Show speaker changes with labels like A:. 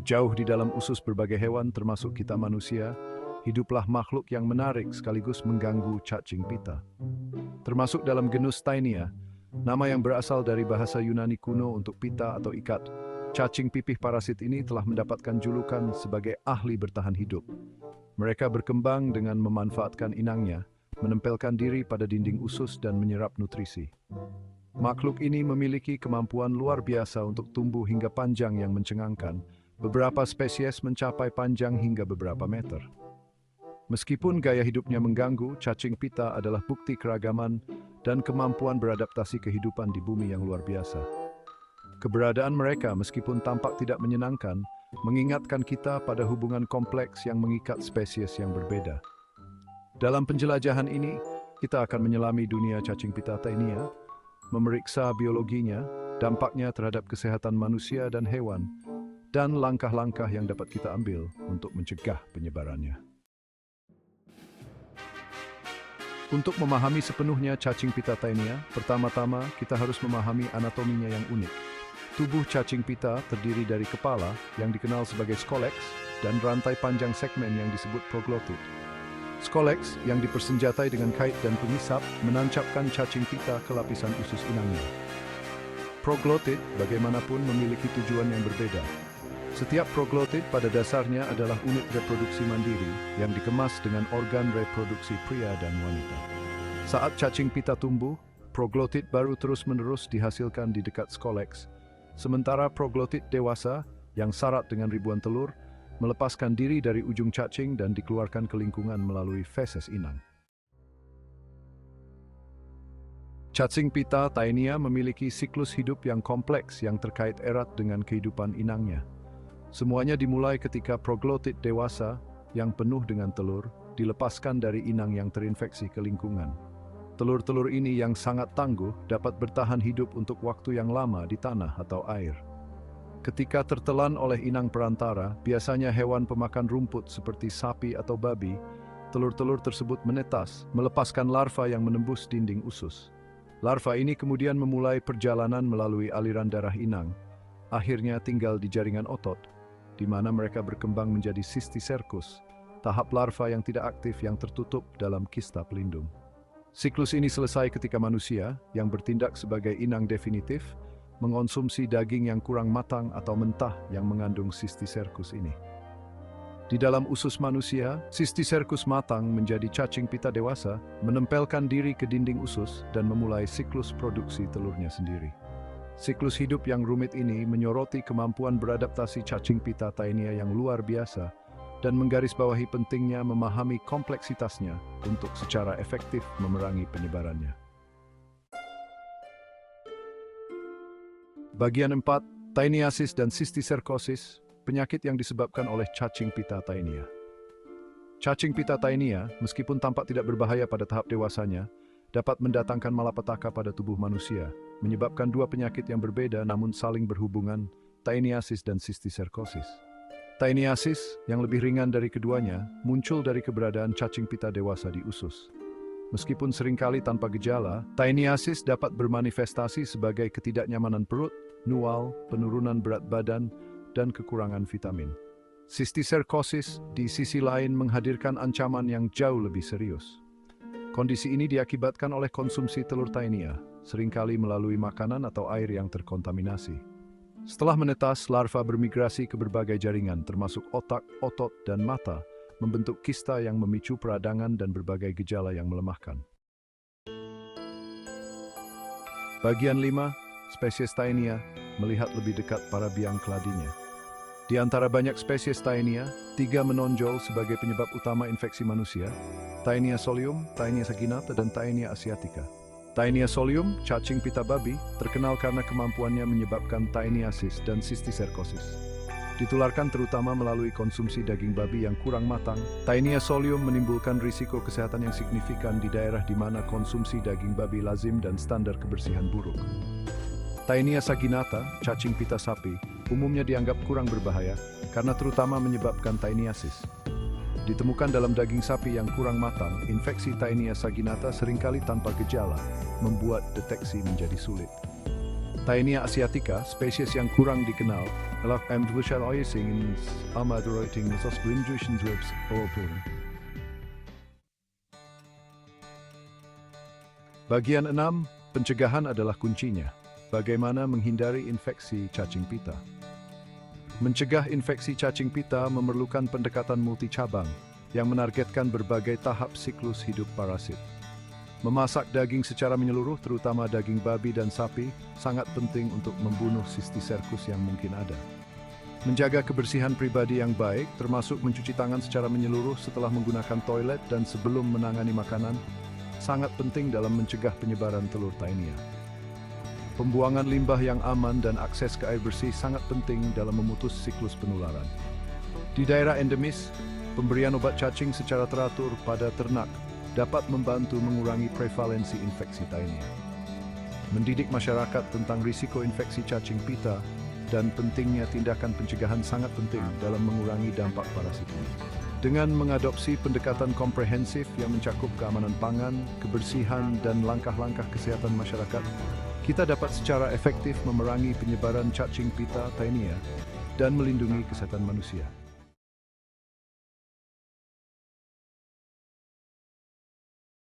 A: Jauh di dalam usus berbagai hewan termasuk kita manusia, hiduplah makhluk yang menarik sekaligus mengganggu cacing pita. Termasuk dalam genus Taenia, nama yang berasal dari bahasa Yunani kuno untuk pita atau ikat. Cacing pipih parasit ini telah mendapatkan julukan sebagai ahli bertahan hidup. Mereka berkembang dengan memanfaatkan inangnya, menempelkan diri pada dinding usus dan menyerap nutrisi. Makhluk ini memiliki kemampuan luar biasa untuk tumbuh hingga panjang yang mencengangkan. Beberapa spesies mencapai panjang hingga beberapa meter. Meskipun gaya hidupnya mengganggu, cacing pita adalah bukti keragaman dan kemampuan beradaptasi kehidupan di bumi yang luar biasa. Keberadaan mereka meskipun tampak tidak menyenangkan, mengingatkan kita pada hubungan kompleks yang mengikat spesies yang berbeda. Dalam penjelajahan ini, kita akan menyelami dunia cacing pita Taenia, memeriksa biologinya, dampaknya terhadap kesehatan manusia dan hewan, dan langkah-langkah yang dapat kita ambil untuk mencegah penyebarannya. Untuk memahami sepenuhnya cacing pita Taenia, pertama-tama kita harus memahami anatominya yang unik. Tubuh cacing pita terdiri dari kepala yang dikenal sebagai scolex dan rantai panjang segmen yang disebut proglotit. Scolex yang dipersenjatai dengan kait dan pengisap menancapkan cacing pita ke lapisan usus inangnya. Proglotit bagaimanapun memiliki tujuan yang berbeda. Setiap proglotit pada dasarnya adalah unit reproduksi mandiri yang dikemas dengan organ reproduksi pria dan wanita. Saat cacing pita tumbuh, proglotit baru terus-menerus dihasilkan di dekat scolex, sementara proglotit dewasa yang syarat dengan ribuan telur melepaskan diri dari ujung cacing dan dikeluarkan ke lingkungan melalui feses inang. Cacing pita Taenia memiliki siklus hidup yang kompleks yang terkait erat dengan kehidupan inangnya. Semuanya dimulai ketika proglotit dewasa yang penuh dengan telur dilepaskan dari inang yang terinfeksi ke lingkungan. Telur-telur ini yang sangat tangguh dapat bertahan hidup untuk waktu yang lama di tanah atau air. Ketika tertelan oleh inang perantara, biasanya hewan pemakan rumput seperti sapi atau babi, telur-telur tersebut menetas, melepaskan larva yang menembus dinding usus. Larva ini kemudian memulai perjalanan melalui aliran darah inang, akhirnya tinggal di jaringan otot, di mana mereka berkembang menjadi cysticercus, tahap larva yang tidak aktif yang tertutup dalam kista pelindung. Siklus ini selesai ketika manusia, yang bertindak sebagai inang definitif, mengonsumsi daging yang kurang matang atau mentah yang mengandung cysticercus ini. Di dalam usus manusia, cysticercus matang menjadi cacing pita dewasa, menempelkan diri ke dinding usus dan memulai siklus produksi telurnya sendiri. Siklus hidup yang rumit ini menyoroti kemampuan beradaptasi cacing pita Taenia yang luar biasa dan menggarisbawahi pentingnya memahami kompleksitasnya untuk secara efektif memerangi penyebarannya. Bagian 4, Taeniasis dan Cysticercosis, penyakit yang disebabkan oleh cacing pita Taenia. Cacing pita Taenia, meskipun tampak tidak berbahaya pada tahap dewasanya, dapat mendatangkan malapetaka pada tubuh manusia, menyebabkan dua penyakit yang berbeda namun saling berhubungan, Taeniasis dan Cysticercosis. Taeniasis, yang lebih ringan dari keduanya, muncul dari keberadaan cacing pita dewasa di usus. Meskipun seringkali tanpa gejala, Taeniasis dapat bermanifestasi sebagai ketidaknyamanan perut, mual, penurunan berat badan, dan kekurangan vitamin. Cysticercosis di sisi lain menghadirkan ancaman yang jauh lebih serius. Kondisi ini diakibatkan oleh konsumsi telur Taenia, seringkali melalui makanan atau air yang terkontaminasi. Setelah menetas, larva bermigrasi ke berbagai jaringan, termasuk otak, otot, dan mata, membentuk kista yang memicu peradangan dan berbagai gejala yang melemahkan. Bagian 5, spesies Taenia melihat lebih dekat para biang keladinya. Di antara banyak spesies Taenia, 3 menonjol sebagai penyebab utama infeksi manusia: Taenia solium, Taenia saginata, dan Taenia asiatica. Taenia solium, cacing pita babi, terkenal karena kemampuannya menyebabkan Taeniasis dan Cysticercosis. Ditularkan terutama melalui konsumsi daging babi yang kurang matang, Taenia solium menimbulkan risiko kesehatan yang signifikan di daerah di mana konsumsi daging babi lazim dan standar kebersihan buruk. Taenia saginata, cacing pita sapi, umumnya dianggap kurang berbahaya karena terutama menyebabkan Taeniasis. Ditemukan dalam daging sapi yang kurang matang, infeksi Taenia saginata seringkali tanpa gejala, membuat deteksi menjadi sulit. Taenia asiatica, spesies yang kurang dikenal, adalah in Amaderoiting Webs Bagian 6, pencegahan adalah kuncinya. Bagaimana menghindari infeksi cacing pita? Mencegah infeksi cacing pita memerlukan pendekatan multicabang yang menargetkan berbagai tahap siklus hidup parasit. Memasak daging secara menyeluruh, terutama daging babi dan sapi, sangat penting untuk membunuh Cysticercus yang mungkin ada. Menjaga kebersihan pribadi yang baik, termasuk mencuci tangan secara menyeluruh setelah menggunakan toilet dan sebelum menangani makanan, sangat penting dalam mencegah penyebaran telur Taenia. Pembuangan limbah yang aman dan akses ke air bersih sangat penting dalam memutus siklus penularan. Di daerah endemis, pemberian obat cacing secara teratur pada ternak dapat membantu mengurangi prevalensi infeksi Taenia. Mendidik masyarakat tentang risiko infeksi cacing pita dan pentingnya tindakan pencegahan sangat penting dalam mengurangi dampak parasit ini. Dengan mengadopsi pendekatan komprehensif yang mencakup keamanan pangan, kebersihan, dan langkah-langkah kesehatan masyarakat, kita dapat secara efektif memerangi penyebaran cacing pita Taenia dan melindungi kesehatan manusia.